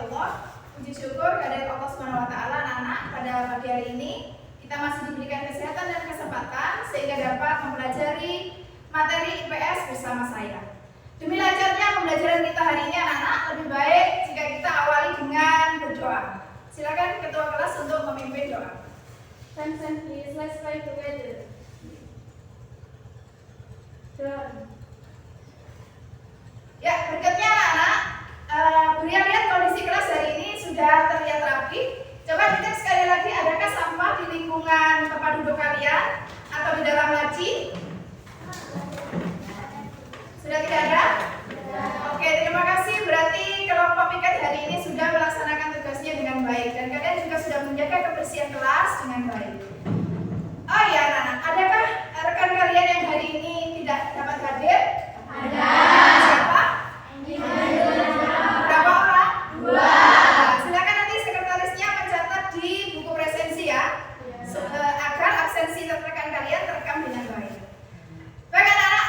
Allah. Puji syukur kehadirat Allah Subhanahu wa taala, anak-anak, pada pagi hari ini kita masih diberikan kesehatan dan kesempatan sehingga dapat mempelajari materi IPS bersama saya. Demi lancarnya pembelajaran kita hari ini, anak-anak, lebih baik jika kita awali dengan berdoa. Silakan ketua kelas untuk memimpin doa. Thanks and please, let's pray together. Ya, berikutnya anak-anak, Buria lihat kondisi kelas hari ini sudah terlihat rapi. Coba dicek sekali lagi, adakah sampah di lingkungan tempat duduk kalian atau di dalam laci? Sudah tidak ada? Oke, terima kasih. Berarti kelompok piket hari ini sudah melaksanakan tugasnya dengan baik dan kalian juga sudah menjaga kebersihan kelas dengan baik. Oh iya, anak-anak, adakah rekan kalian yang hari ini tidak dapat hadir? Ada. Siapa? Berapa orang? 2. Nah, silakan nanti sekretarisnya mencatat di buku presensi ya, agar absensi rekan kalian terekam dengan baik. Baik anak-anak,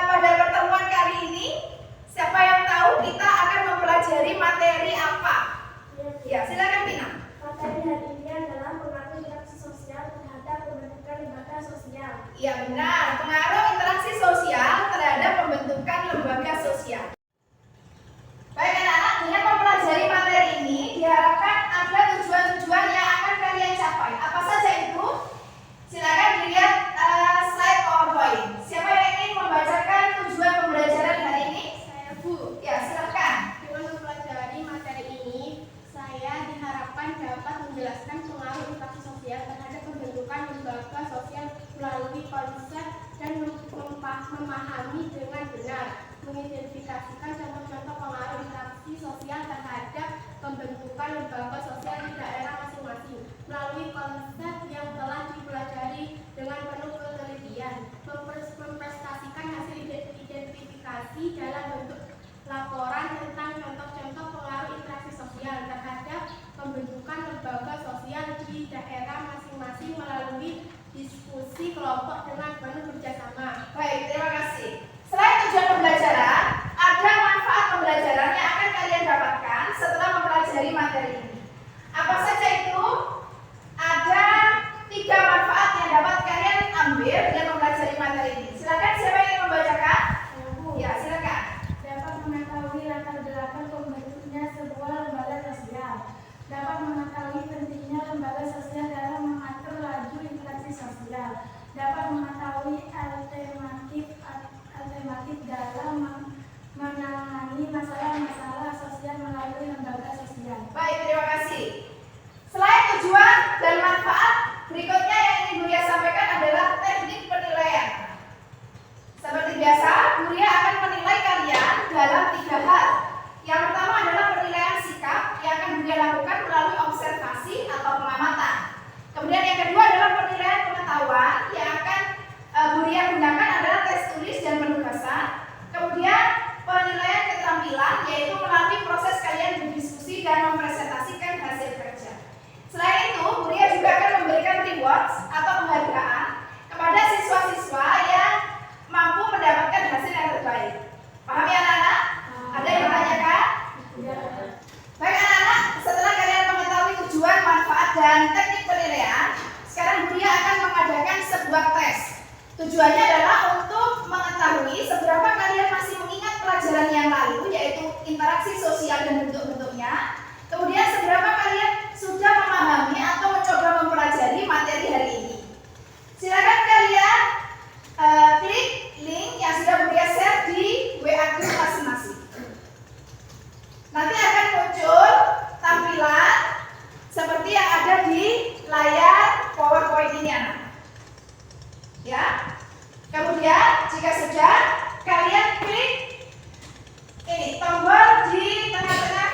pada pertemuan kali ini, siapa yang tahu kita akan mempelajari materi apa? Ya, silakan Pina. Materi hari ini adalah pengaruh interaksi sosial terhadap pembentukan lembaga sosial. Iya benar, pengaruh interaksi sosial terhadap pembentukan lembaga sosial. Baik anak-anak, dengan mempelajari materi ini diharapkan ada tujuan-tujuan yang akan kalian capai. Apa saja itu? Silakan dilihat slide PowerPoint. Siapa yang ingin membacakan tujuan pembelajaran hari ini? Saya, Bu. Ya, silakan. Dengan mempelajari materi ini, saya diharapkan dapat menjelaskan pengaruh interaksi sosial terhadap pembentukan lembaga sosial melalui konsep dan memahami dengan benar, mengidentifikasikan contoh-contoh pengaruh interaksi sosial terhadap pembentukan lembaga sosial di daerah masing-masing melalui konsep yang telah dipelajari dengan penuh penelitian, mempresentasikan hasil identifikasi dalam bentuk laporan tentang contoh-contoh pengaruh interaksi sosial terhadap pembentukan lembaga sosial di daerah masing-masing melalui diskusi kelompok dengan penuh kerjasama. Baik, terima kasih. Selain tujuan pembelajaran, ada manfaat pembelajaran yang akan kalian dapatkan setelah mempelajari materi ini. Apa saja itu? Ada 3 manfaat yang dapat kalian ambil dengan mempelajari materi ini. Silakan, siapa yang ingin membacakan? Ya, silakan. Dapat mengetahui latar belakang pembentuknya sebuah lembaga sosial. Dapat mengetahui pentingnya lembaga sosial dalam mengatur laju interaksi sosial. Dapat mengetahui alternatif dalam menangani masalah-masalah sosial melalui lembaga sosial. Baik, terima kasih. Selain tujuan dan manfaat, berikutnya yang ingin Buria sampaikan adalah teknik penilaian. Seperti biasa, Buria akan menilai kalian dalam 3 hal. Yang pertama adalah penilaian sikap yang akan Buria lakukan melalui observasi atau pengamatan. Kemudian yang kedua adalah penilaian pengetahuan yang akan Buria gunakan adalah tes tulis dan penugasan. Kemudian penilaian keterampilan yaitu melalui proses kalian berdiskusi dan mempresentasikan hasil kerja. Selain itu, Buria juga akan memberikan rewards atau penghargaan kepada siswa-siswa yang mampu mendapatkan hasil yang terbaik. Paham ya anak-anak? Ada yang bertanyakan? Baik anak-anak, setelah kalian mengetahui tujuan, manfaat, dan teknik penilaian, sekarang Buria akan mengadakan sebuah tes. Tujuannya adalah untuk mengetahui seberapa kalian masih mengingat pelajaran yang lalu, yaitu interaksi sosial dan bentuk-bentuknya. Kemudian seberapa kalian sudah memahami atau mencoba mempelajari materi hari ini. Silakan kalian klik link yang sudah Buria share di WA group masing-masing. Nanti akan muncul tampilan seperti yang ada di layar PowerPoint ini anak. Ya. Kemudian jika sudah, kalian klik ini tombol di tengah-tengah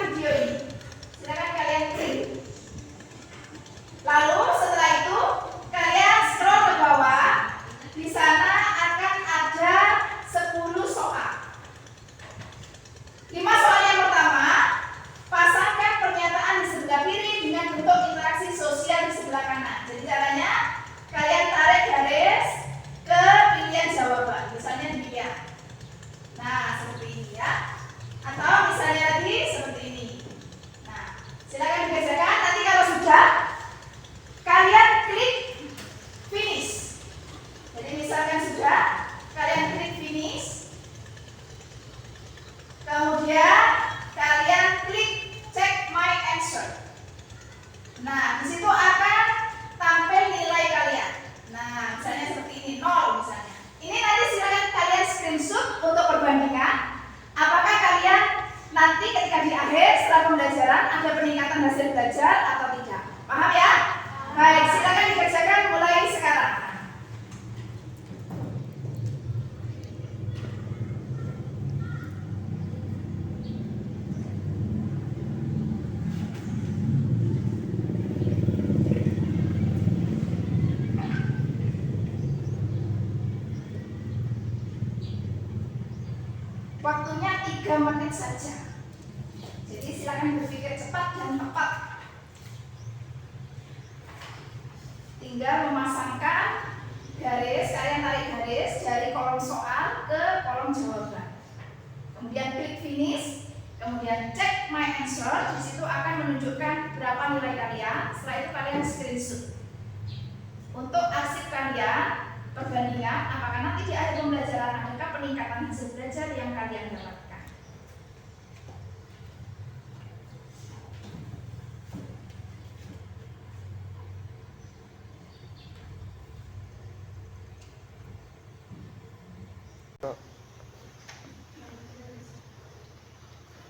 peningkatan hasil belajar atau tidak. Paham ya? Baik, silakan dikerjakan mulai sekarang. Waktunya 3 menit saja. Jadi silakan berpikir cepat dan tepat. Tinggal memasangkan garis, kalian tarik garis dari kolom soal ke kolom jawaban. Kemudian klik finish, kemudian cek my answer. Di situ akan menunjukkan berapa nilai kalian. Setelah itu kalian screenshot. Untuk arsip kalian, perbandingan apakah nanti di akhir pembelajaran adakah peningkatan hasil belajar yang kalian dapatkan.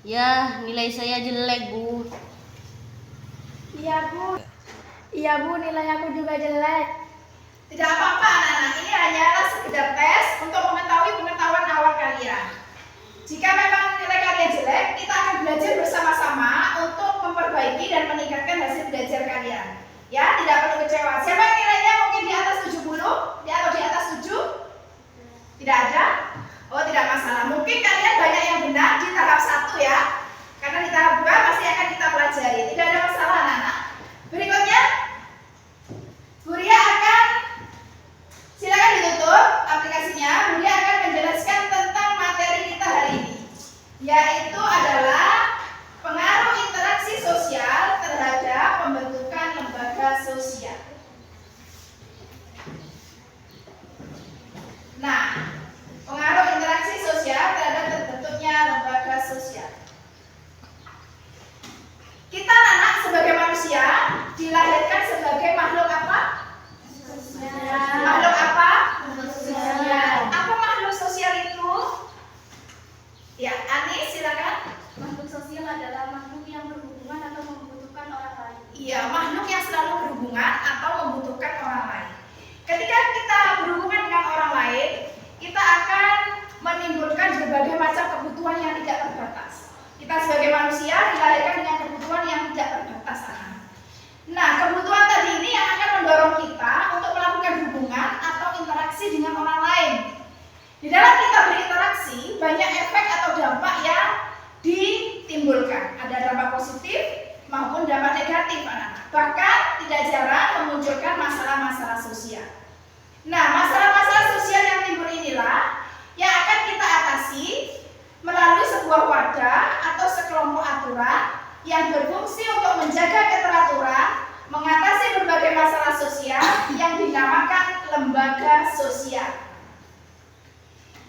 Ya, nilai saya jelek, Bu. Iya Bu. Iya Bu, nilai aku juga jelek. Tidak apa-apa anak-anak, ini hanyalah sekedar tes untuk mengetahui pengetahuan awal kalian. Jika memang nilai kalian jelek, kita akan belajar bersama-sama untuk memperbaiki dan meningkatkan hasil belajar kalian. Ya, tidak perlu kecewa. Siapa yang nilainya mungkin di atas 70? Atau di atas 7? Tidak ada? Oh, tidak masalah. Mungkin kalian banyak yang benar di tahap 1 ya. Karena di tahap 2 masih akan kita pelajari. Tidak ada masalah anak-anak. Berikutnya, Bu Ria akan, silakan ditutup aplikasinya. Bu Ria akan menjelaskan tentang materi kita hari ini, yaitu adalah pengaruh interaksi sosial terhadap pembentukan lembaga sosial. Nah, pengaruh interaksi sosial terhadap terbentuknya lembaga sosial. Kita anak sebagai manusia dilahirkan sebagai makhluk apa? Makhluk apa? Sosial. Apa makhluk sosial itu? Ya, Ani silakan. Makhluk sosial adalah makhluk yang berhubungan atau membutuhkan orang lain. Iya, makhluk yang selalu berhubungan atau membutuhkan orang lain. Ketika kita berhubungan dengan orang lain, kita akan menimbulkan berbagai macam kebutuhan yang tidak terbatas. Kita sebagai manusia dilahirkan dengan kebutuhan yang tidak terbatas. Nah, kebutuhan tadi ini yang akan mendorong kita untuk melakukan hubungan atau interaksi dengan orang lain. Di dalam kita berinteraksi, banyak efek atau dampak yang ditimbulkan. Ada dampak positif maupun dampak negatif anak-anak. Bahkan tidak jarang memunculkan masalah-masalah sosial. Nah, masalah-masalah sosial yang timbul inilah yang akan kita atasi melalui sebuah wadah atau sekelompok aturan yang berfungsi untuk menjaga keteraturan, mengatasi berbagai masalah sosial yang dinamakan lembaga sosial.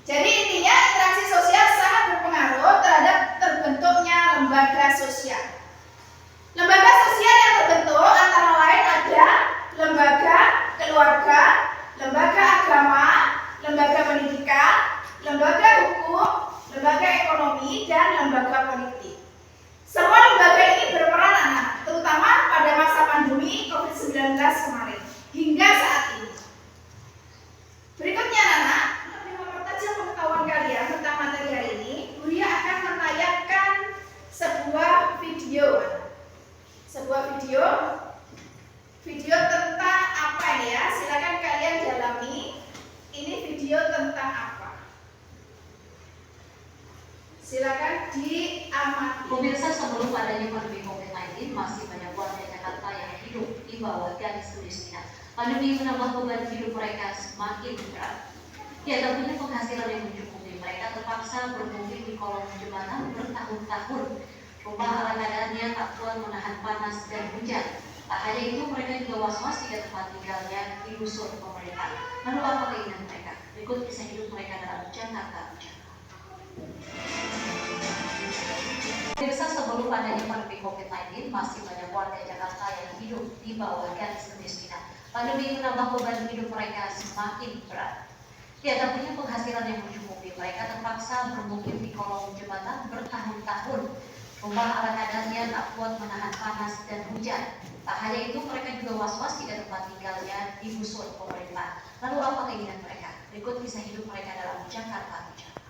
Jadi intinya interaksi sosial sangat berpengaruh terhadap terbentuknya lembaga sosial. Lembaga sosial yang terbentuk antara lain ada lembaga keluarga, lembaga agama, lembaga pendidikan, lembaga hukum, lembaga ekonomi, dan lembaga politik. Semua lembaga ini berperan anak, terutama pada masa pandemi COVID-19 kemarin hingga saat ini. Berikutnya anak, untuk mempertajam pengetahuan kalian tentang materi hari ini, Bu Ria akan menayangkan sebuah video. Sebuah video tentang apa ini ya? Silakan kalian dalami. Ini video tentang apa? Silakan diamati. Pemirsa, sebelum adanya pandemi COVID-19, masih banyak warga Jakarta yang hidup di bawah garis kemiskinan. Pandemi menambah beban hidup mereka semakin berat. Ya, tentunya penghasilan yang mencukupi mereka terpaksa bermukim di kolong jembatan bertahun-tahun. Rumah ala kadarnya tak kuat menahan panas dan hujan. Tak hanya itu, mereka juga was-was jika tempat tinggalnya digusur pemerintah. Lalu apa keinginan mereka? Berikut kisah hidup mereka dalam Jakarta. Pemirsa, sebelum adanya pandemi COVID-19, masih banyak warga Jakarta yang hidup di bawah garis kemiskinan. Pandemi menambah beban hidup mereka semakin berat. Ya, tentunya penghasilan yang mencukupi mereka terpaksa bermukim di kolong jembatan bertahun-tahun. Rumah ala kadarnya tak kuat menahan panas dan hujan. Tak hanya itu, mereka juga was-was jika tempat tinggalnya digusur pemerintah. Lalu apa keinginan mereka? Berikut kisah hidup mereka dalam Jakarta Bicara.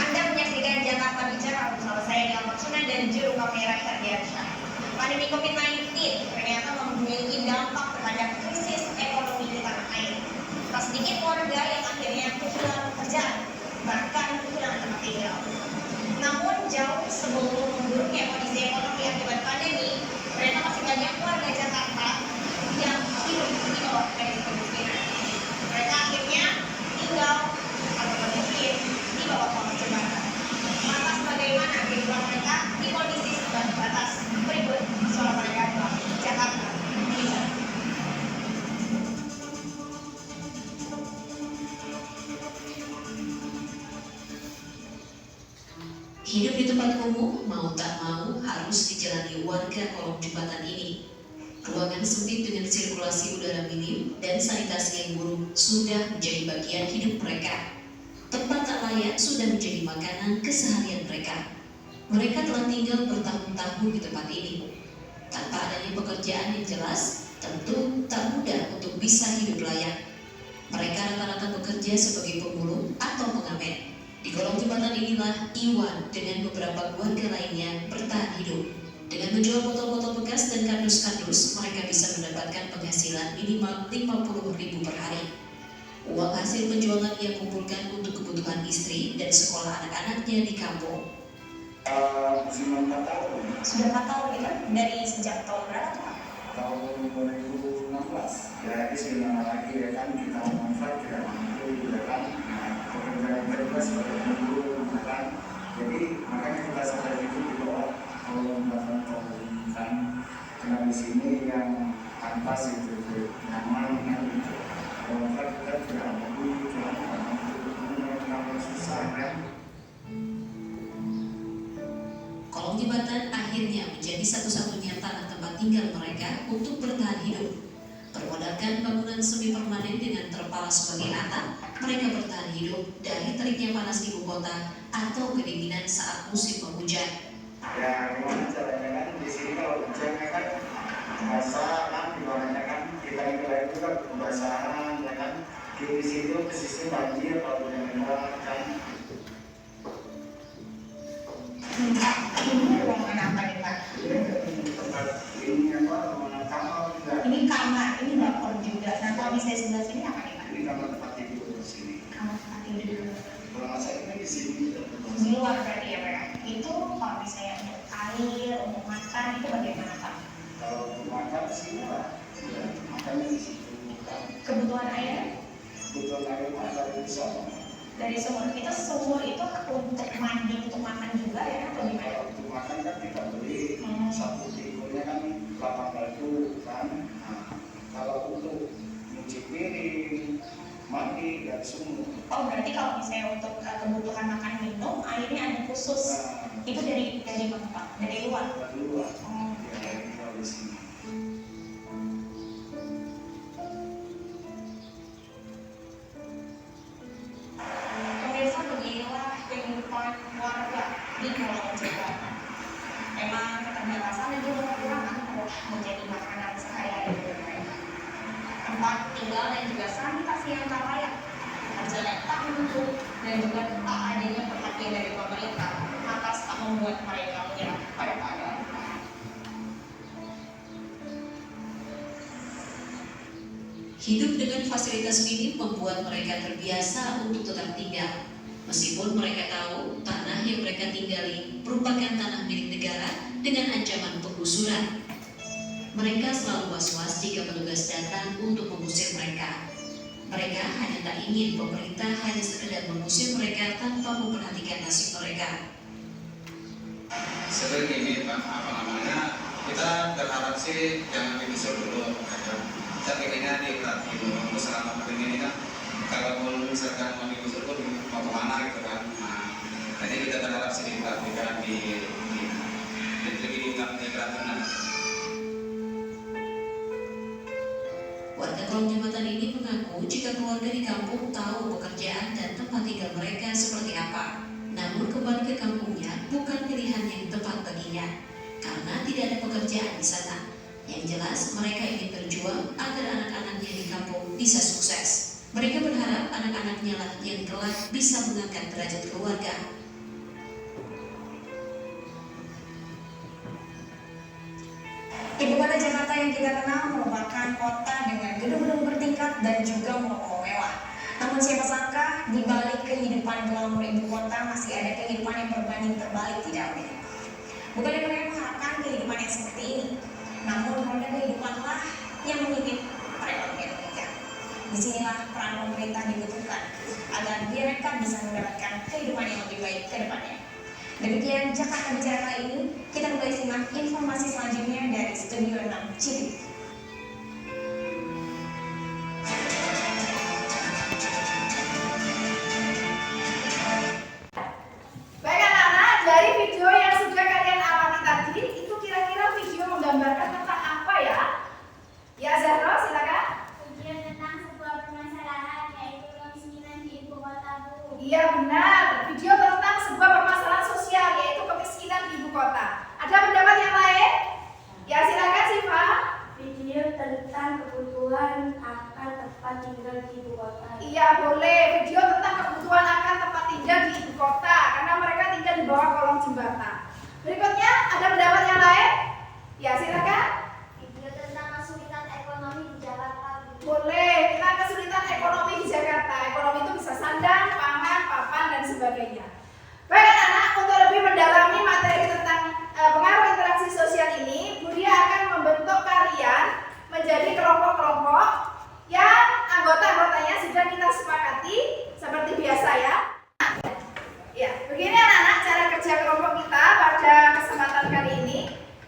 Anda menyaksikan Jakarta Bicara bersama saya Dian Sunan dan juru kamera Ferdiansyah. Pandemi COVID-19 ternyata memiliki dampak terhadap krisis ekonomi di tanah air. Tak sedikit warga yang akhirnya kehilangan pekerjaan, bahkan kehilangan tempat tinggal. Namun jauh sebelum memburuknya kondisi ekonomi akibat pandemi, ternyata masih banyak warga Jakarta yang hidup di bawah garis kemiskinan. Mereka akhirnya tinggal atau mungkin di bawah kolong jembatan. Lantas bagaimana kehidupan mereka di kondisi serba terbatas? Berikut suara mereka di Jakarta Bicara. Hidup di tempat umum, mau tak mau, harus dijalani warga kolong jembatan ini. Ruangan sempit dengan sirkulasi udara minim dan sanitasi yang buruk sudah menjadi bagian hidup mereka. Tempat tak layak sudah menjadi makanan keseharian mereka. Mereka telah tinggal bertahun-tahun di tempat ini. Tanpa adanya pekerjaan yang jelas, tentu tak mudah untuk bisa hidup layak. Mereka rata-rata bekerja sebagai pemulung atau pengamen. Di kolong jembatan inilah Iwan dengan beberapa warga lainnya bertahan hidup. Dengan menjual botol-botol bekas dan kardus-kardus, mereka bisa mendapatkan penghasilan minimal 50.000 per hari. Uang hasil penjualan ia kumpulkan untuk kebutuhan istri dan sekolah anak-anaknya di kampung. Sudah 4 tahun. Sudah 4 tahun itu dari sejak tahun berapa tuh? Tahun 2016. Jadi sebenarnya lagi ya kan kita manfaat tidak mampu ya kan. Pekerjaan kita sebagai pemulung ya kan. Jadi makanya kita sadar itu di bawah kolom kan. Karena di sini yang pantas itu nyaman kan itu. Kontrak kita tidak mampu, tidak mampu susah kan. Kolong jembatan akhirnya menjadi satu-satunya tanah tempat tinggal mereka untuk bertahan hidup. Bermodalkan bangunan semi permanen dengan terpal sebagai atap, mereka bertahan hidup dari teriknya panas ibu kota atau kedinginan saat musim penghujan. Ya gimana caranya kan di sini kalau hujan kan basah kan gimana kan kita ini itu kan kebasahan ya kan di situ pesisir banjir kalau hujan deras kan. Ini ruangan apa nih Pak? Ini apa ruangan kamar juga. Ini kamar, ini dapur juga. Nah kalau misalnya sebelah sini apa nih Pak? Ini kamar tempat tidur di sini. Kamar tempat tidur. Kalau masa ini di sini. Di luar berarti ya Pak? Itu kalau misalnya untuk air, untuk makan itu bagaimana Pak? Kalau untuk makan di sini lah. Ya, makannya di situ. Kebutuhan air Kebutuhan air dari sana. dari sumur itu untuk mandi, untuk makan juga ya atau gimana? Kalau untuk makan kan kita beli satu kilonya kan 800 kan. Nah, kalau untuk nyuci piring, mandi dari sumur. Oh berarti kalau misalnya untuk kebutuhan makan minum airnya ada khusus. Itu dari mana Pak? Dari luar? Dari luar. Ya, dari luar di sini. Pemirsa beginilah kehidupan warga di kolong jembatan. Memang keterbatasan dan juga kekurangan telah menjadi makanan sehari-hari mereka. Tempat tinggal dan juga sanitasi yang tak layak, jalan tak menentu, dan juga tak adanya perhatian dari pemerintah atas tak membuat mereka menyerah pada keadaan. Hidup dengan fasilitas minim membuat mereka terbiasa untuk tetap tinggal. Meskipun mereka tahu tanah yang mereka tinggali merupakan tanah milik negara dengan ancaman penggusuran. Mereka selalu was-was jika petugas datang untuk mengusir mereka. Mereka hanya tak ingin pemerintah hanya sekedar mengusir mereka tanpa memperhatikan nasib mereka. Sering ini Pak, kita berharap sih jangan digusur dulu. Kita pengennya diperhati dulu selama pandemi ini kan. Kalau misalkan mau digusur pun mau kemana gitu kan. Nah, jadi kita berharap sih diperhatikan lebih diperhatikan. kolong jembatan ini mengaku jika keluarga di kampung tahu pekerjaan dan tempat tinggal mereka seperti apa. Namun kembali ke kampungnya bukan pilihan yang tepat baginya, karena tidak ada pekerjaan di sana. Yang jelas mereka ingin berjuang agar anak-anaknya di kampung bisa sukses. Mereka berharap anak-anaknya lah yang kelak bisa mengangkat derajat keluarga. Ibu kota Jakarta yang kita kenal merupakan kota dengan gedung-gedung bertingkat dan juga mall-mall mewah. Namun siapa sangka di balik kehidupan glamor ibu kota masih ada kehidupan yang berbanding terbalik tidak begitu. Bukan yang mereka mengharapkan kehidupan yang seperti ini, namun roda kehidupanlah yang menghimpit perekonomian mereka. Disinilah peran pemerintah dibutuhkan agar mereka bisa mendapatkan kehidupan yang lebih baik ke depannya. Demikian Jakarta Bicara kali ini, kita kembali simak informasi selanjutnya dari Studio 6 Cibinong. Baik anak-anak, dari video yang sudah kalian amati tadi, itu kira-kira video menggambarkan tentang apa ya? Ya Zahra, silakan. Video tentang sebuah permasalahan yaitu kemiskinan di ibu kota, Bu. Iya benar, video tentang sebuah permasalahan sosial yaitu kemiskinan di ibu kota. Ada pendapat yang lain? Ya silakan Siva. Video tentang kebutuhan akan tempat tinggal di ibu kota. Iya boleh, video tentang kebutuhan akan tempat tinggal di ibu kota karena mereka tinggal di bawah kolong jembatan. Berikutnya ada pendapat yang lain? Ya silakan. Video tentang kesulitan ekonomi di Jakarta, Bu. Boleh, tentang kesulitan ekonomi di Jakarta. Ekonomi itu bisa sandang, pangan, papan, dan sebagainya. Baik anak-anak, untuk lebih mendalami materi tentang pengaruh interaksi sosial ini, Bu Dia akan membentuk kalian menjadi kelompok-kelompok yang anggota-anggotanya sudah kita sepakati seperti biasa ya. Ya, begini anak-anak cara kerja kelompok kita pada kesempatan kali ini.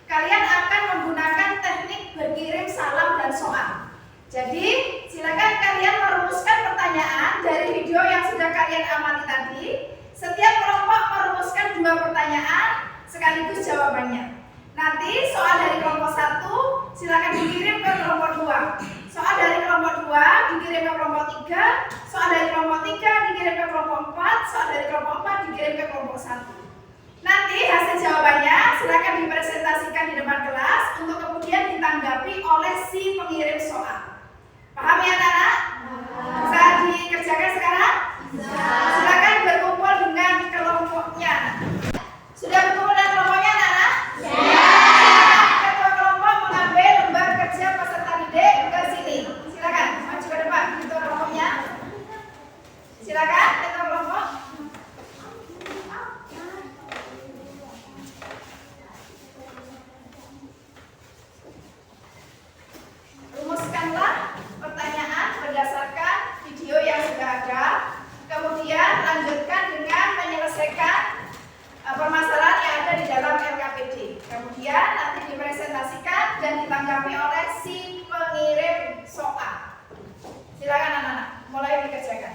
Kalian akan menggunakan teknik berkirim salam dan soal. Jadi, silakan kalian merumuskan pertanyaan dari video yang sudah kalian amati tadi. Setiap kelompok merumuskan 2 pertanyaan sekaligus jawabannya. Nanti soal dari kelompok 1 silakan dikirim ke kelompok 2. Soal dari kelompok 2 dikirim ke kelompok 3. Soal dari kelompok 3 dikirim ke kelompok 4. Soal dari kelompok 4 dikirim ke kelompok 1. Nanti hasil jawabannya silakan dipresentasikan di depan kelas untuk kemudian ditanggapi oleh si pengirim soal. Paham ya anak-anak? Bisa dikerjakan sekarang? Silakan berkumpul dengan kelompoknya. Sudah berkumpul dengan kelompoknya anak-anak? Silakan ketua kelompok mengambil lembar kerja peserta didik ke sini. Silakan maju ke depan ketua kelompoknya. Silakan ketua kelompok. Rumuskanlah pertanyaan berdasarkan video yang sudah ada. Kemudian lanjutkan dengan menyelesaikan permasalahan yang ada di dalam LKPD. Kemudian nanti dipresentasikan dan ditanggapi oleh si pengirim soal. Silakan anak-anak, mulai dikerjakan.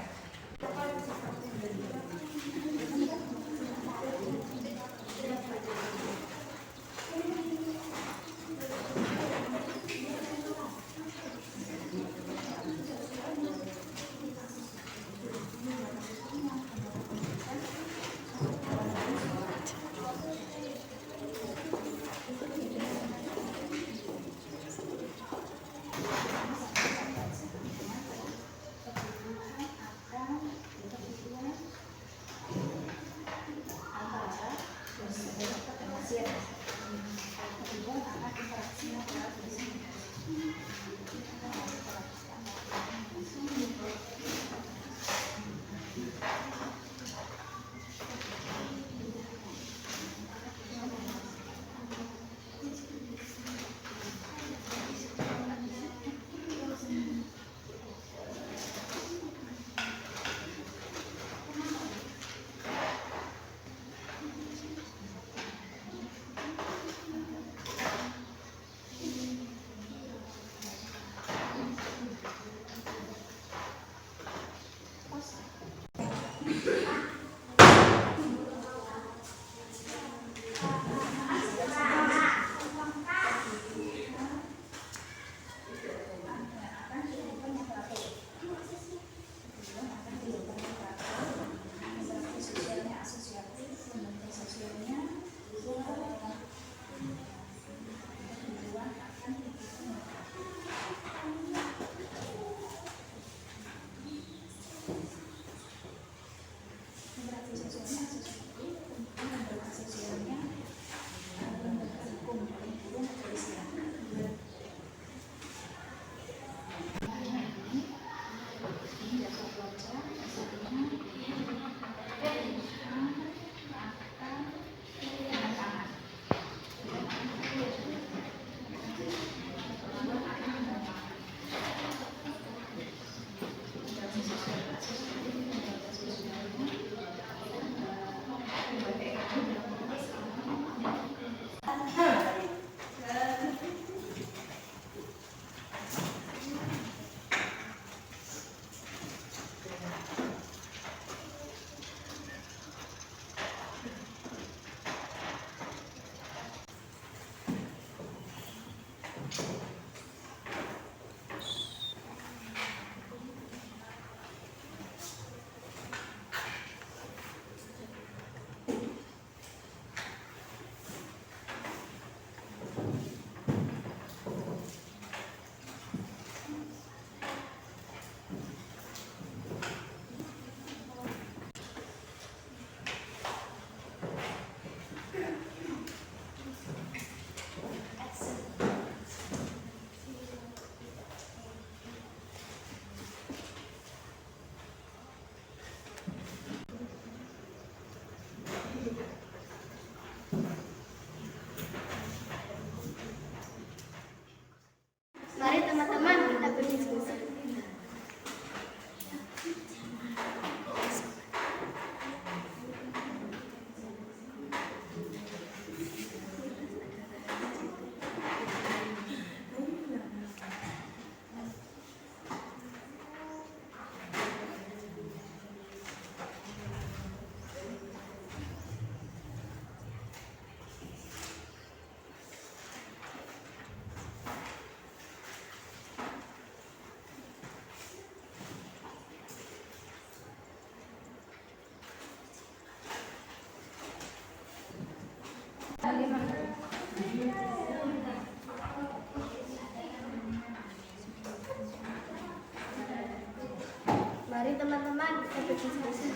teman-teman, sampai diskusi.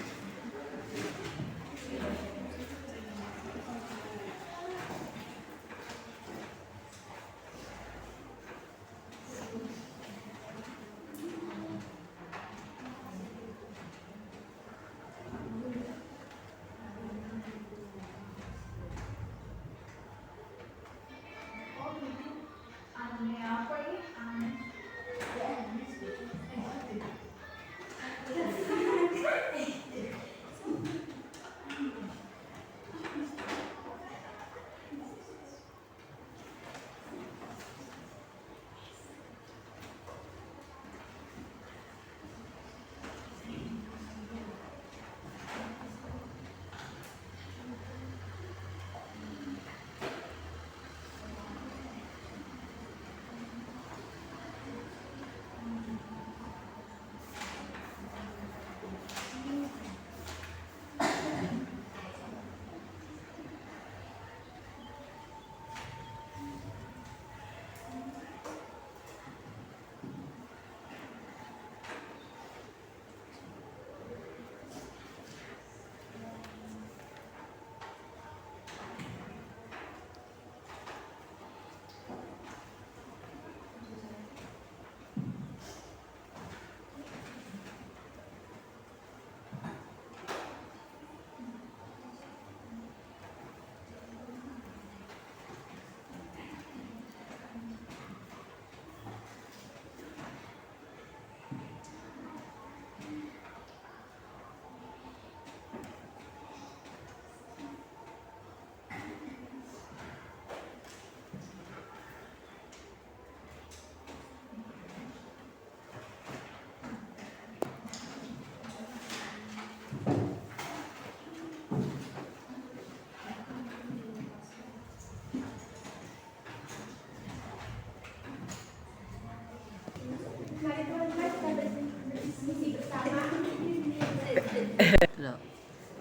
Mari teman-teman kita berdiskusi bersama.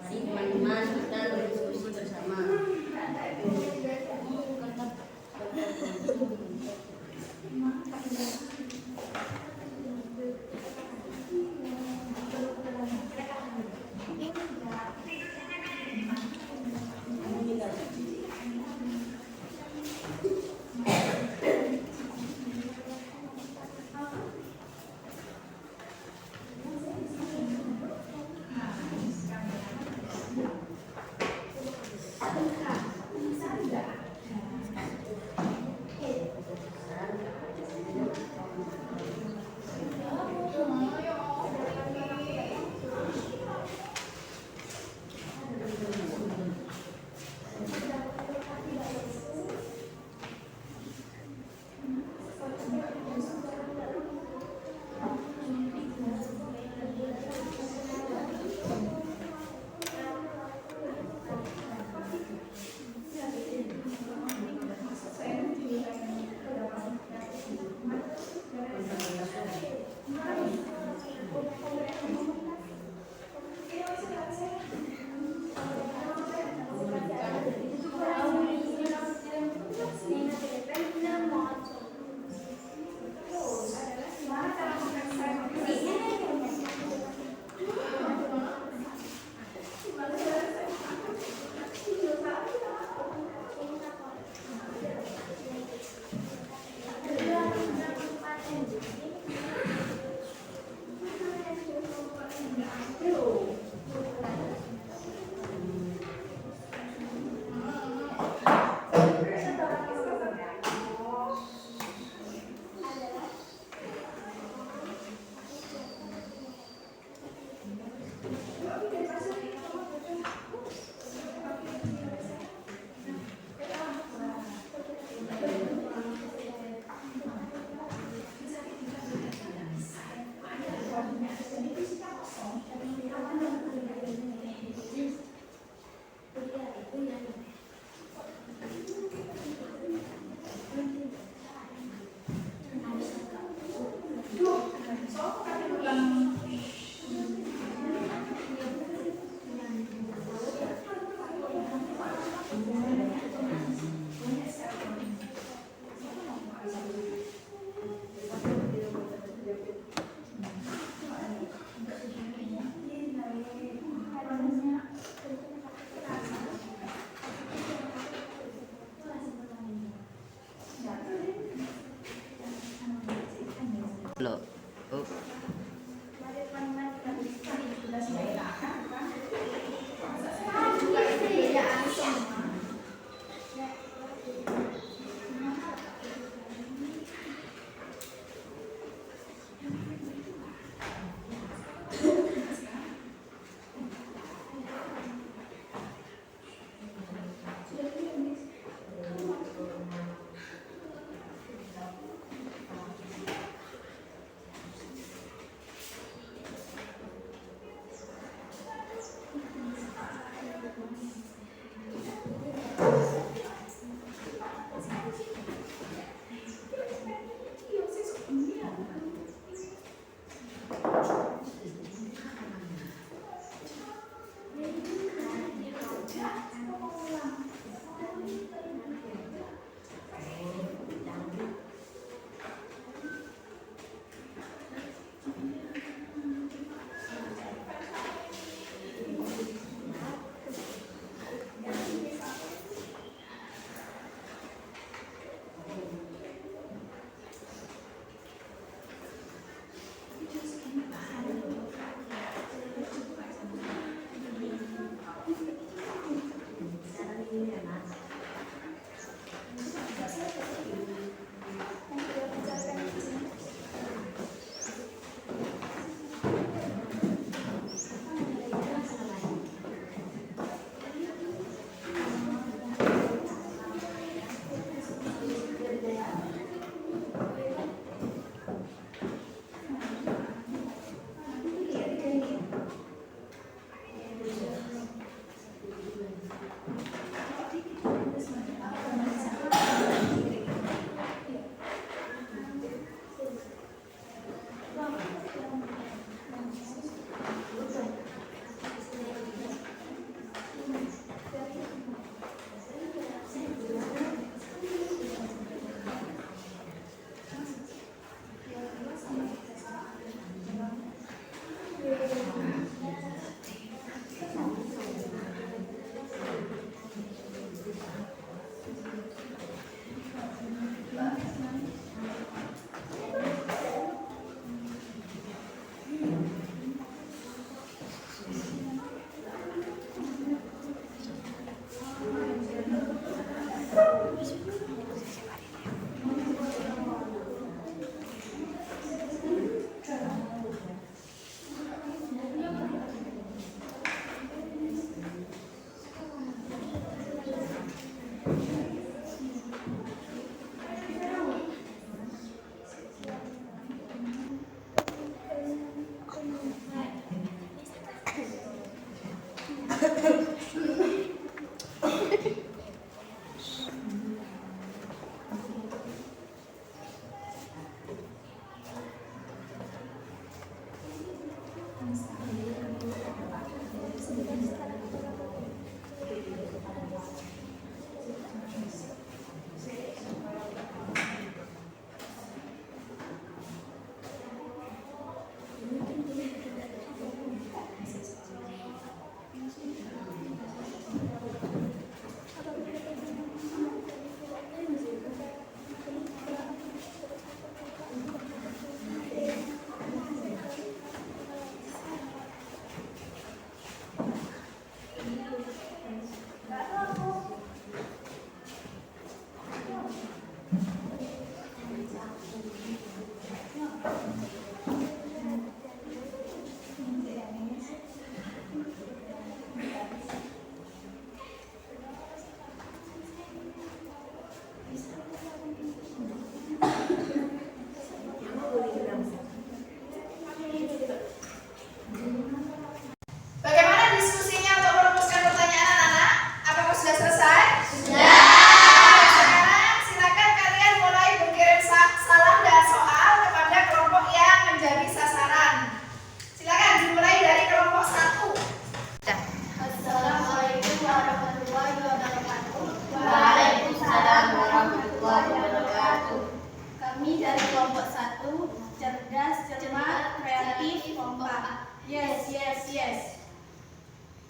Teman-teman kita berdiskusi bersama.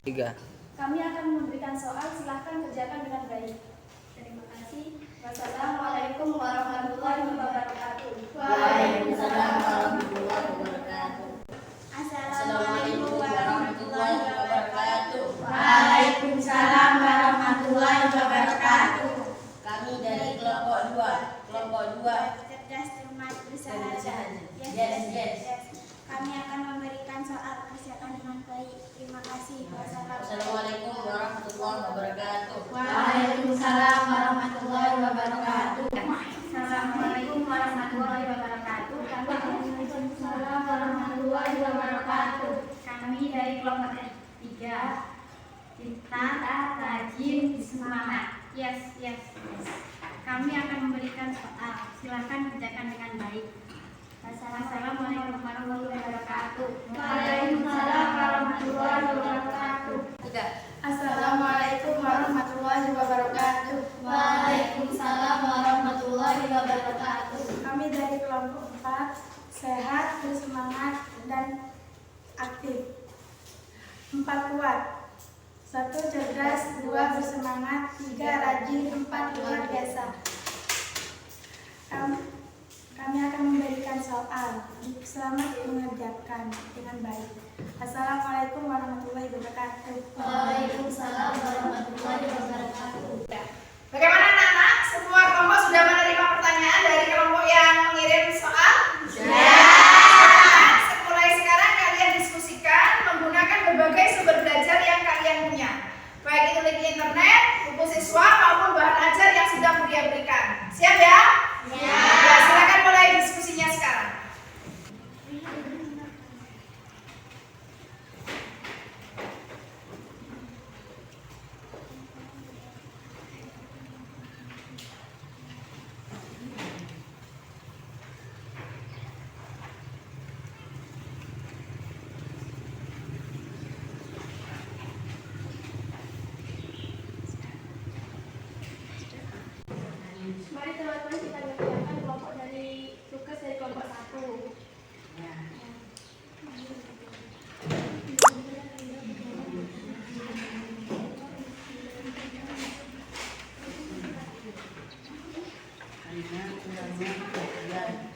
3. Kami akan memberikan soal, silahkan kerjakan dengan baik. Terima kasih. Wassalamualaikum warahmatullahi wabarakatuh. Waalaikumsalam warahmatullahi wabarakatuh. Assalamualaikum warahmatullahi wabarakatuh. Waalaikumsalam warahmatullahi wabarakatuh. Kami dari kelompok 2. Kelompok 2. Cerdas, cermat, bersahaja. Yes. Kami akan memberikan soal, kerjakan dengan baik. Terima kasih. Wassalamualaikum warahmatullahi wabarakatuh. Waalaikumsalam warahmatullahi wabarakatuh. Assalamualaikum warahmatullahi wabarakatuh. Waalaikumsalam warahmatullahi wabarakatuh. Kami dari kelompok 3. Kita rajin, semangat. Yes. Kami akan memberikan soal. Silakan kerjakan dengan baik. Assalamualaikum warahmatullahi wabarakatuh. Waalaikumsalam warahmatullahi wabarakatuh. 3. Assalamualaikum warahmatullahi wabarakatuh. Waalaikumsalam warahmatullahi wabarakatuh. Kami dari kelompok 4, sehat, bersemangat, dan aktif. 4 kuat. 1 cerdas, 2 bersemangat, 3 rajin, 4 luar biasa. Kami akan memberikan soal. Selamat mengerjakan dengan baik. Assalamualaikum warahmatullahi wabarakatuh. Waalaikumsalam warahmatullahi wabarakatuh. Bagaimana anak-anak? Semua kelompok sudah menerima pertanyaan dari kelompok yang mengirim soal? Mulai sekarang kalian diskusikan menggunakan berbagai sumber belajar yang kalian punya, baik itu link internet, buku siswa maupun bahan ajar yang sudah Buria berikan. Siap ya? Ya, silakan mulai diskusinya sekarang. Mari teman-teman kita kerjakan kelompok dari tugas dari kelompok 1. Teman-teman kita kerjakan dari kelompok 2.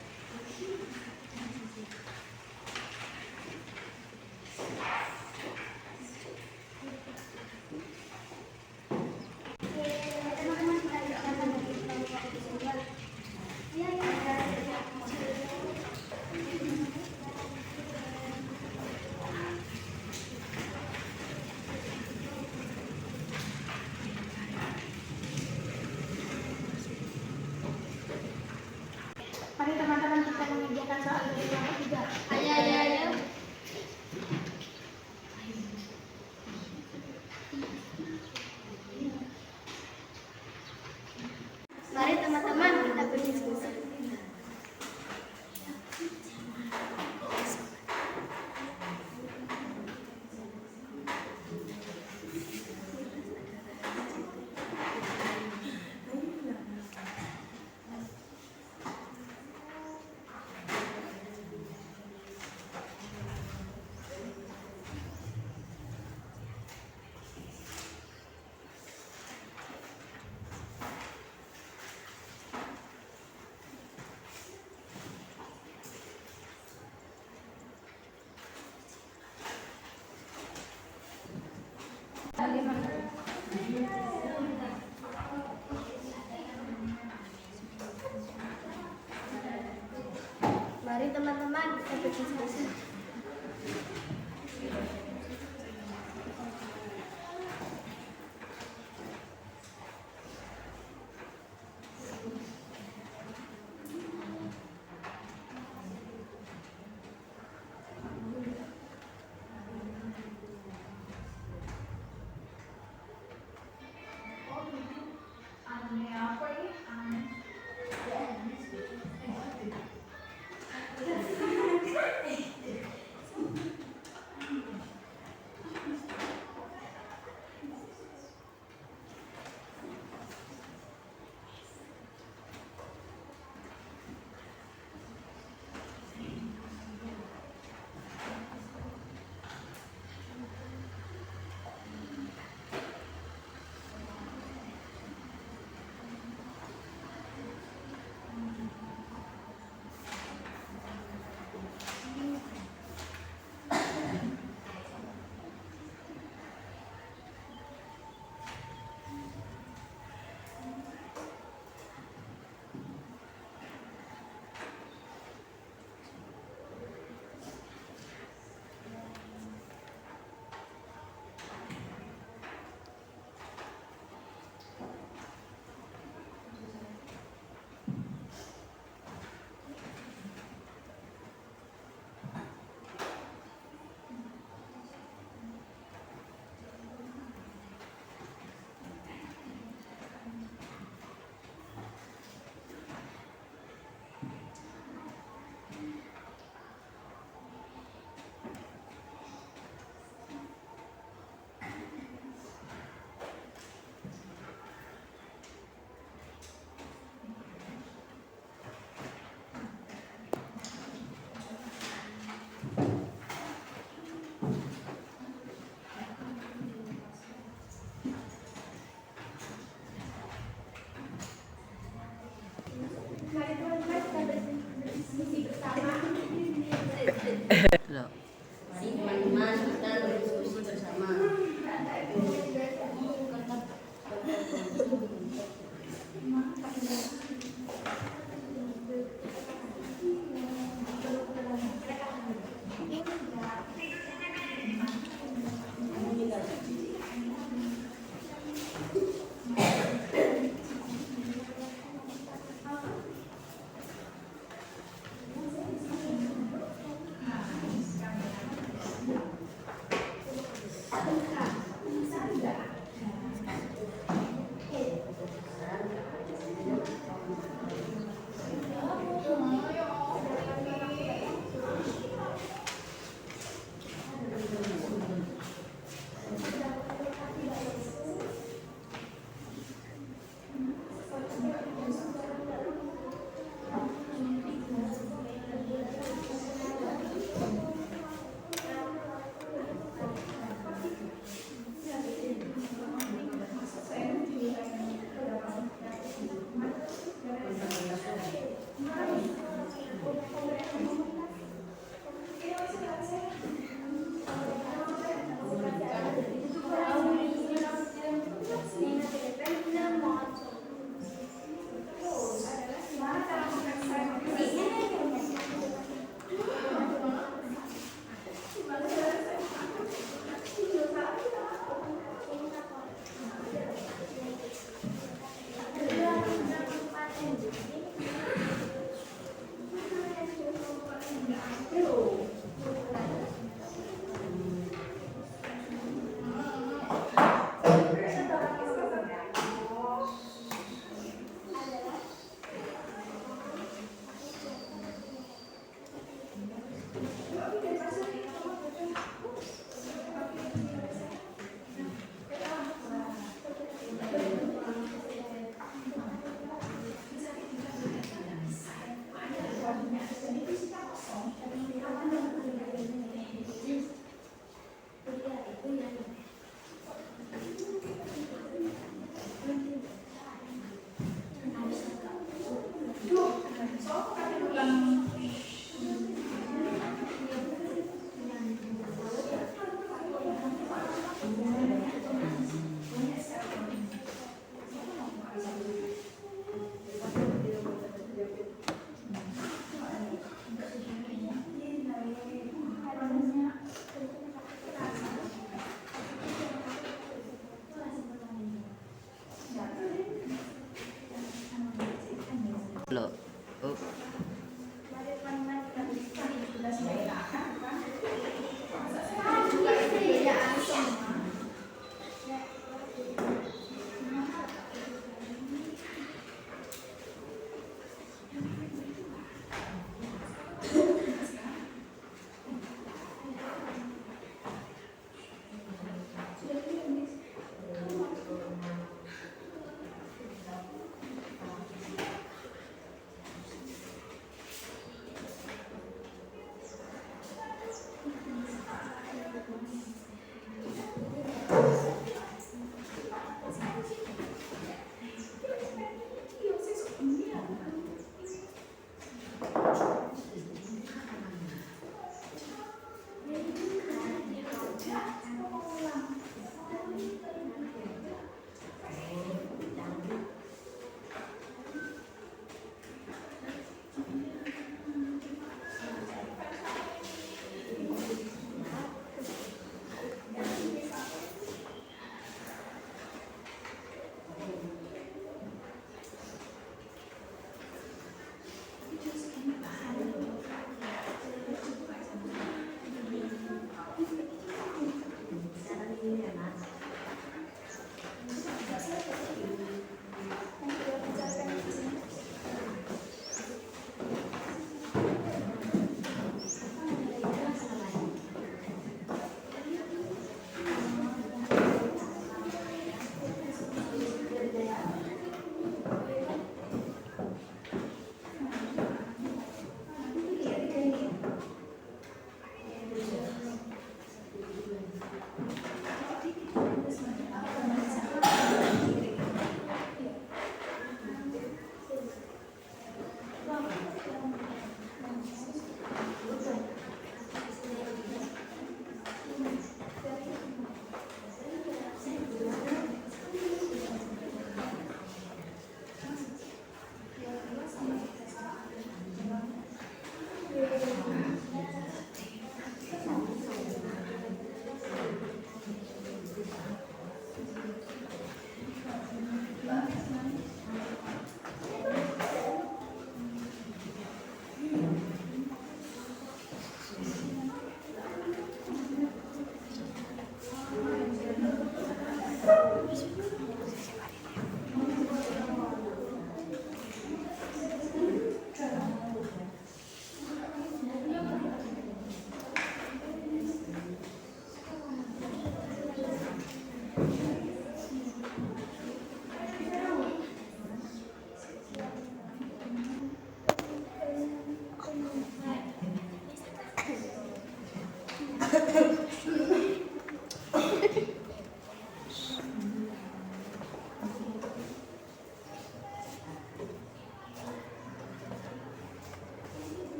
Mari teman-teman kita mengerjakan soal dari kelompok 3. Ayo. Mari teman-teman kita berdiskusi. Mari teman-teman kita berdiskusi. Mari teman-teman kita berdiskusi bersama.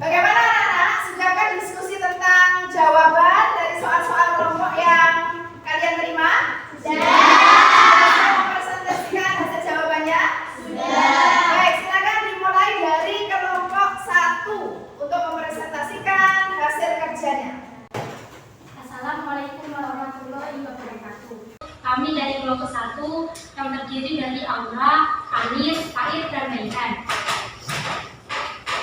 Bagaimana anak-anak? Sudahkah diskusi tentang jawaban dari soal-soal kelompok yang kalian terima? Sudah mempresentasikan hasil jawabannya? Sudah. Baik, silakan dimulai dari kelompok 1 untuk mempresentasikan hasil kerjanya. Assalamualaikum warahmatullahi wabarakatuh. Kami dari kelompok 1 yang terdiri dari Aura, Anis, Fair, dan Maihan.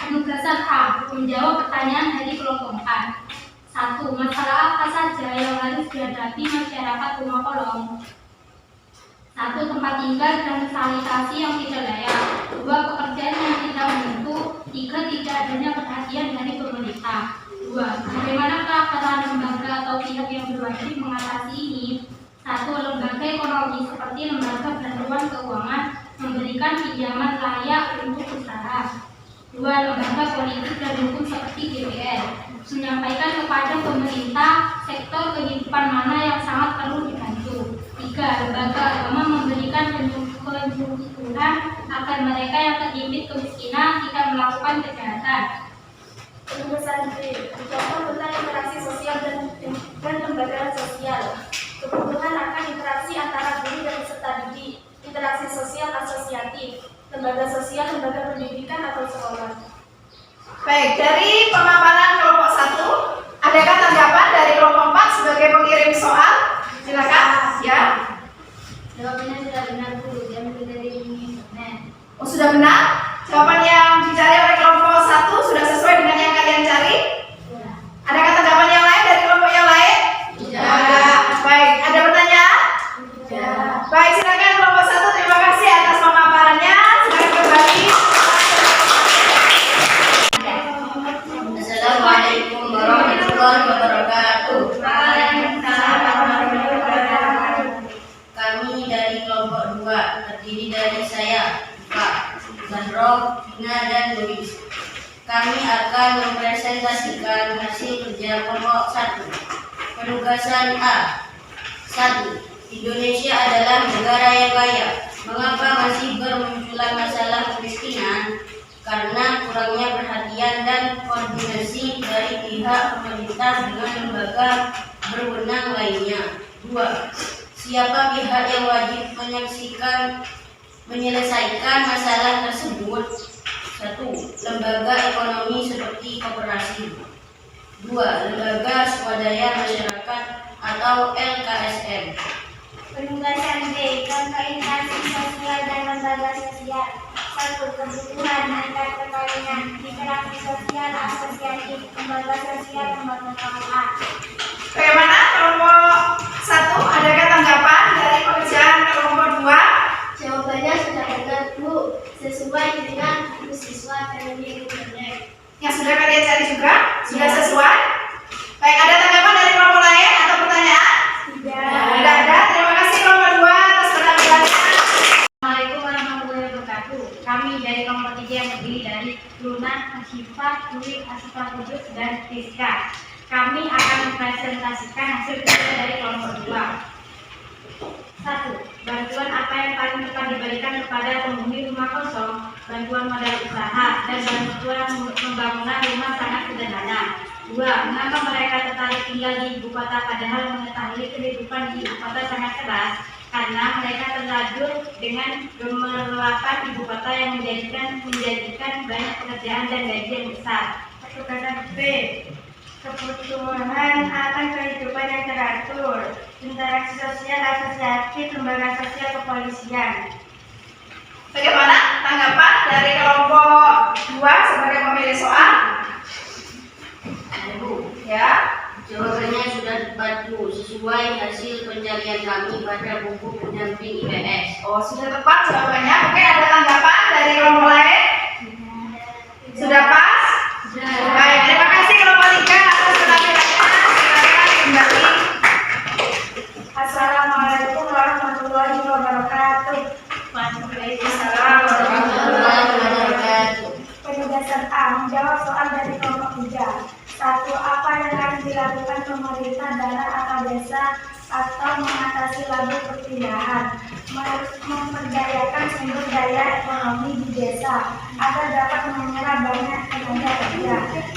Penugasan A, menjawab pertanyaan dari kelompok 4. 1. Masalah apa saja yang harus dihadapi masyarakat rumah kolong? 1. Tempat tinggal dan sanitasi yang tidak layak. 2. Pekerjaan yang tidak menentu. 3. Tidak adanya perhatian dari pemerintah. 2. Bagaimanakah peran lembaga atau pihak yang berwajib mengatasi ini? 1. Lembaga ekonomi seperti lembaga bantuan keuangan memberikan pinjaman layak untuk usaha. 2. Lembaga politik dan hukum seperti DPR menyampaikan kepada pemerintah sektor kehidupan mana yang sangat perlu dibantu. 3. Lembaga agama memberikan penjulukan agar mereka yang terhimpit kemiskinan tidak melakukan kejahatan. Penugasan B, mencontoh tentang interaksi sosial dan lembaga sosial. Kebutuhan akan interaksi antara guru dan peserta didik, interaksi sosial asosiatif, lembaga sosial, lembaga pendidikan atau sekolah. Baik, dari pemaparan kelompok 1, adakah tanggapan dari kelompok 4 sebagai pengirim soal? Silakan. Ya. Jawabannya sudah benar Bu, yang dari ini benar. Oh, sudah benar? Jawaban yang dicari oleh kelompok 1 sudah sesuai dengan yang kalian cari? Adakah tanggapan yang lain dari kelompok yang lain? Tidak. Baik, ada pertanyaan? Tidak. Baik, silakan kelompok 1, terima kasih atas pemaparannya. Silakan kembali. Assalamualaikum warahmatullahi wabarakatuh. Kami dari kelompok 2 terdiri dari saya, Pak Zahro, Vina, dan Luis. Kami akan mempresentasikan hasil kerja kelompok 1. Penugasan A. 1. Indonesia adalah negara yang kaya. Mengapa masih bermunculan masalah kemiskinan? Karena kurangnya perhatian dan koordinasi dari pihak pemerintah dengan lembaga berwenang lainnya. 2. Siapa pihak yang wajib menyelesaikan masalah tersebut? 1. Lembaga ekonomi seperti koperasi. 2. Lembaga swadaya masyarakat atau LKSM. Penugasan B, contoh interaksi sosial dan lembaga sosial. 1. Kebutuhan antar perkawinan, interaksi sosial asosiatif, lembaga sosial, lembaga keuangan. Bagaimana kelompok 1? Adakah tanggapan dari pekerjaan kelompok 2? Jawabannya sudah benar Bu, sesuai dengan buku siswa dan internet. Yang sudah kalian cari juga? Sudah sesuai? Baik, ada tanggapan dari kelompok lain atau pertanyaan? Tidak ada. Terima kasih kelompok 2 atas penampilannya. Assalamualaikum warahmatullahi wabarakatuh. Kami dari kelompok 3 yang terdiri dari Luna, Asyifa, Nuri, Asyifa Kudus, dan Rizka. Kami akan mempresentasikan hasil kerja dari kelompok 2. 1. Bantuan apa yang paling tepat diberikan kepada penghuni rumah kosong? Bantuan modal usaha dan bantuan pembangunan rumah sangat sederhana. 2. Mengapa mereka tertarik tinggal di ibu kota padahal mengetahui kehidupan di ibu kota sangat keras? Karena mereka terlanjur dengan gemerlapan ibu kota yang menjadikan banyak pekerjaan dan gaji yang besar. Kata B. Kebutuhan akan kehidupan yang teratur, interaksi sosial asosiatif, lembaga sosial kepolisian. Bagaimana tanggapan dari kelompok 2 sebagai pemilih soal? Ya. Jawabannya sudah tepat, Bu, sesuai hasil pencarian kami pada buku pendamping IPS. Oh, sudah tepat jawabannya. Mungkin ada tanggapan dari kelompok lain? Sudah pas? Baik, terima kasih kelompok 3 atas penampilannya. Silakan kembali. Assalamualaikum warahmatullahi wabarakatuh. Waalaikumsalam warahmatullahi wabarakatuh. Penugasan A, menjawab soal dari kelompok 3. 1. Apa yang harus dilakukan pemerintah dalam akal desa atau mengatasi laju perpindahan? Memperdayakan sumber daya ekonomi di desa agar dapat menyerap banyak tenaga kerja.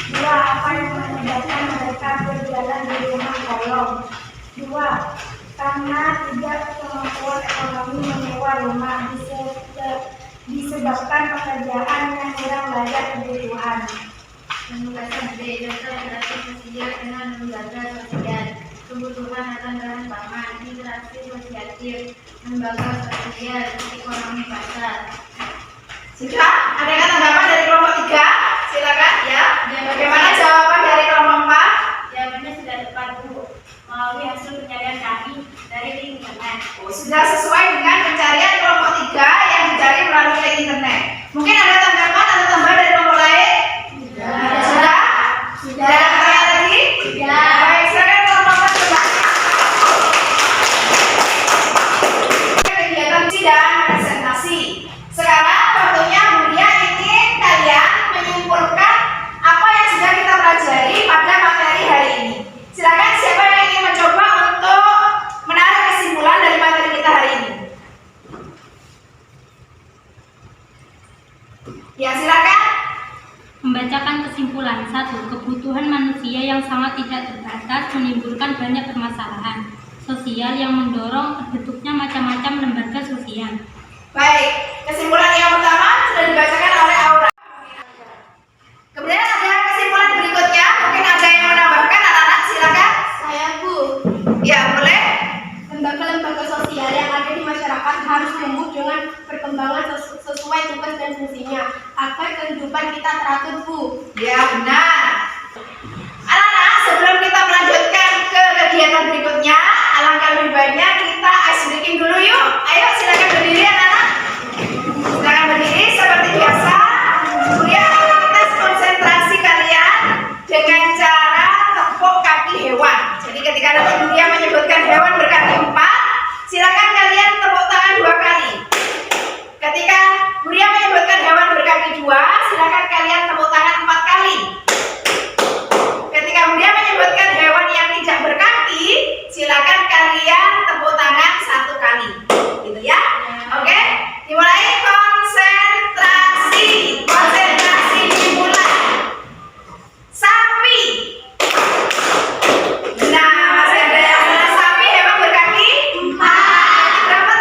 2. Apa yang menyebabkan mereka berjalan di rumah kolong? 2. Karena tidak kemampuan ekonomi menyewa rumah disebabkan pekerjaan yang kurang layak kebutuhan. Penugasan B. Daftar interaksi sosial dengan lembaga sosial, kebutuhan akan bahan pangan, interaksi sosiatif, lembaga sosial, ekonomi pasar. Sudah? Ada tanggapan dari kelompok 3? Silakan ya. Bagaimana jawaban dari kelompok 4? Jawabannya sudah tepat, Bu, melalui hasil pencarian kami dari internet. Sudah sesuai dengan pencarian kelompok 3 yang dicari melalui internet. Mungkin ada tanggapan atau tambahan dari kelompok lain? Sudah? Sudah. Ada pertanyaan lagi? Sudah. Baik, silakan kelompok 4 coba. Kegiatan dan presentasi. Sekarang waktunya Budia ingin kalian menyimpulkan apa yang sudah kita pelajari pada materi hari ini. Silakan siapa yang ingin mencoba untuk menarik kesimpulan dari materi kita hari ini. Ya, silakan. Membacakan kesimpulan. 1. Kebutuhan manusia yang sangat tidak terbatas menimbulkan banyak permasalahan sosial yang mendorong terbentuknya macam-macam lembaga sosial. Baik, kesimpulan yang pertama sudah dibacakan oleh Aura. Kemudian ada kesimpulan berikutnya, mungkin ada yang menambahkan anak-anak, silakan. Saya, Bu. Ya, boleh. Lembaga-lembaga sosial yang ada di masyarakat harus tumbuh dengan perkembangan sesuai tugas dan fungsinya agar kehidupan kita teratur, Bu. Ya, benar. Anak-anak, sebelum kita melanjutkan ke kegiatan berikutnya, alangkah lebih baiknya kita ice breaking dulu yuk. Ayo, silakan berdiri anak-anak. Silakan berdiri seperti biasa. Kemudian tes konsentrasi kalian dengan cara tepuk kaki hewan. Jadi ketika nanti Budia menyebutkan hewan berkaki 4, silakan kalian tepuk tangan 2 kali. Ketika Budia menyebutkan hewan berkaki 2, silakan kalian tepuk tangan 4 kali. Ketika Budia menyebutkan hewan yang tidak berkaki, silakan kalian tepuk tangan 1 kali. Gitu ya. Oke? Dimulai konsentrasi. Konsentrasi dimulai. Sapi. Nah, masih ada yang sapi hewan berkaki 4. Berapa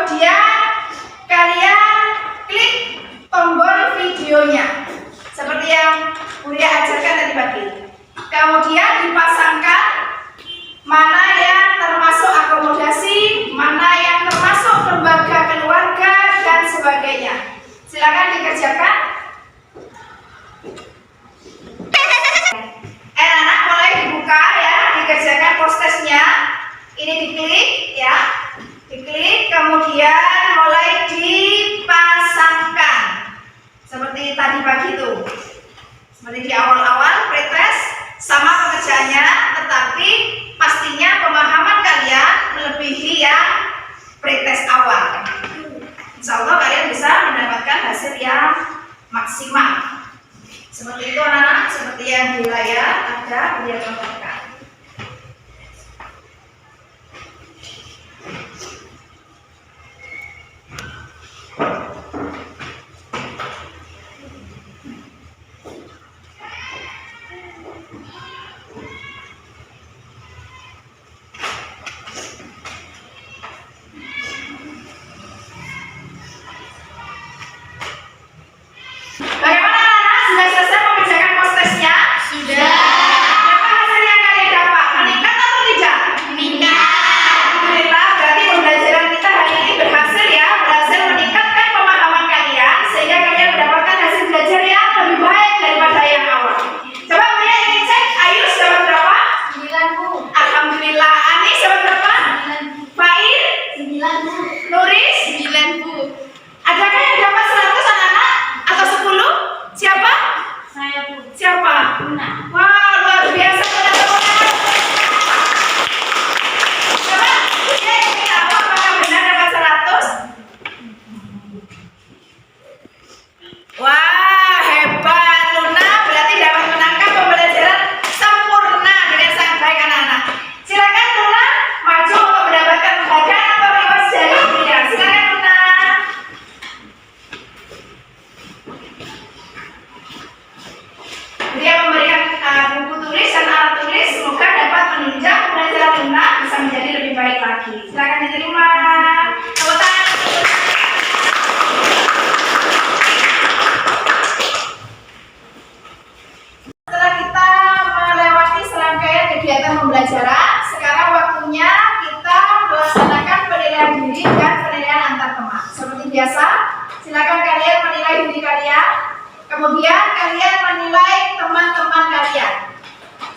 kemudian kalian klik tombol videonya seperti yang Buria ajarkan tadi pagi. Kemudian dipasangkan mana yang termasuk akomodasi, mana yang termasuk lembaga keluarga dan sebagainya. Silakan dikerjakan. Anak-anak mulai dibuka ya, dikerjakan postesnya. Ini diklik ya, diklik kemudian mulai dipasangkan seperti tadi pagi itu. Seperti di awal-awal pretest sama pekerjaannya, tetapi pastinya pemahaman kalian melebihi yang pretest awal. Insya Allah kalian bisa mendapatkan hasil yang maksimal. Seperti itu anak-anak, seperti yang di layar ada Buria contohkan. Bagaimana anak-anak? Sudah selesai mengerjakan postesnya? Sudah. Apa hasil yang kalian dapat? Meningkat atau tidak? Meningkat. Alhamdulillah, berarti pembelajaran kita hari ini berhasil ya, berhasil meningkatkan pemahaman kalian sehingga kalian mendapatkan hasil belajar yang lebih baik daripada yang awal. Coba Buria ingin cek, Ayus dapat berapa? 9 Bu. Alhamdulillah. Anis dapat berapa? 9 Fair? 9 Bu. Nuris? 9 Bu. Adakah yang dapat 100 anak-anak? Atau 10? Siapa? Saya Bu. Siapa? Luna. Wah, luar biasa. Coba, dia ingin tahu apakah benar dapat 100? Wah, hebat Luna, berarti dapat menangkap pembelajaran sempurna dengan sangat baik anak-anak. Silakan Luna maju untuk mendapatkan penghargaan atau reward dari Buria. Silakan Luna. Buria memberikan buku tulis dan alat tulis, semoga dapat menunjang pembelajaran Luna bisa menjadi lebih baik lagi. Silakan diterima. Tepuk tangan. Setelah kita melewati serangkaian kegiatan pembelajaran, sekarang waktunya kita melaksanakan penilaian diri dan penilaian antar teman. Seperti biasa, silakan kalian menilai diri kalian, kemudian kalian menilai teman-teman kalian.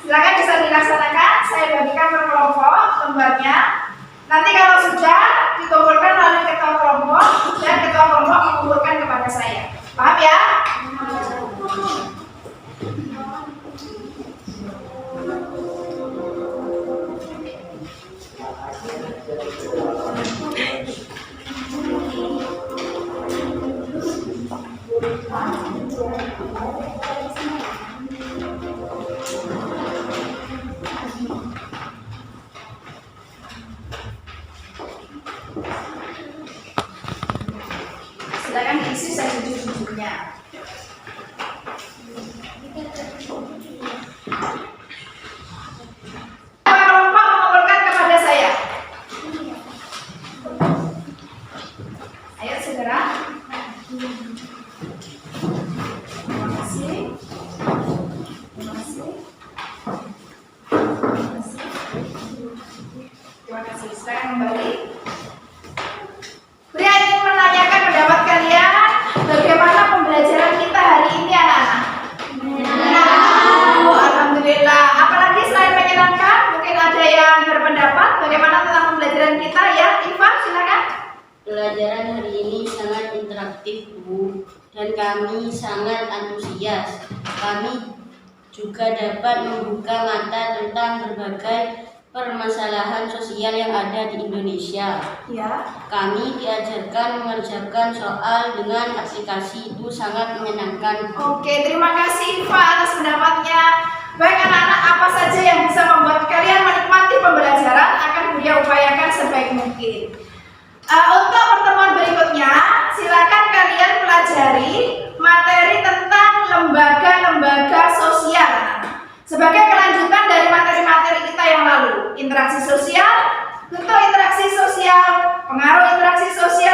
Silakan bisa dilaksanakan. Saya bagikan per kelompok lembarnya. Nanti kalau sudah dikumpulkan oleh ketua kelompok dan ketua kelompok dikumpulkan kepada saya. Paham ya? Silakan diisi sejujur-jujurnya. Kelompok mengumpulkan kepada saya. Ayo segera. Terima kasih. Terima kasih. Terima kasih. Terima kasih. Silakan kembali. Buria ingin menanyakan pendapat kalian bagaimana pembelajaran kita hari ini anak-anak. Alhamdulillah. Apalagi selain menyenangkan, mungkin ada yang berpendapat bagaimana tentang pembelajaran kita ya. Iva, silakan. Pelajaran hari ini sangat interaktif Bu, dan kami sangat antusias. Kami juga dapat membuka mata tentang berbagai permasalahan sosial yang ada di Indonesia. Ya. Kami diajarkan mengerjakan soal dengan aplikasi, itu sangat menyenangkan. Oke, terima kasih Iva atas pendapatnya. Baik anak-anak, apa saja yang bisa membuat kalian menikmati pembelajaran akan Buria upayakan sebaik mungkin. Untuk pertemuan berikutnya, silakan kalian pelajari materi tentang lembaga-lembaga sosial sebagai kelanjutan dari materi-materi kita yang lalu. Interaksi sosial, bentuk interaksi sosial, pengaruh interaksi sosial,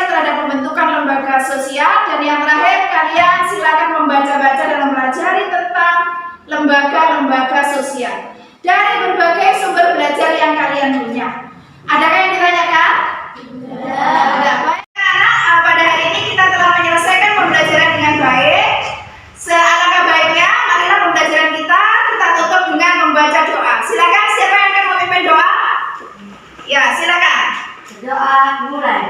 Berdoa mulai.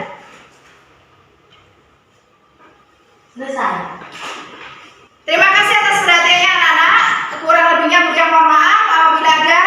Selesai. Terima kasih atas perhatiannya anak-anak. Kurang lebihnya Buya mohon maaf apabila ada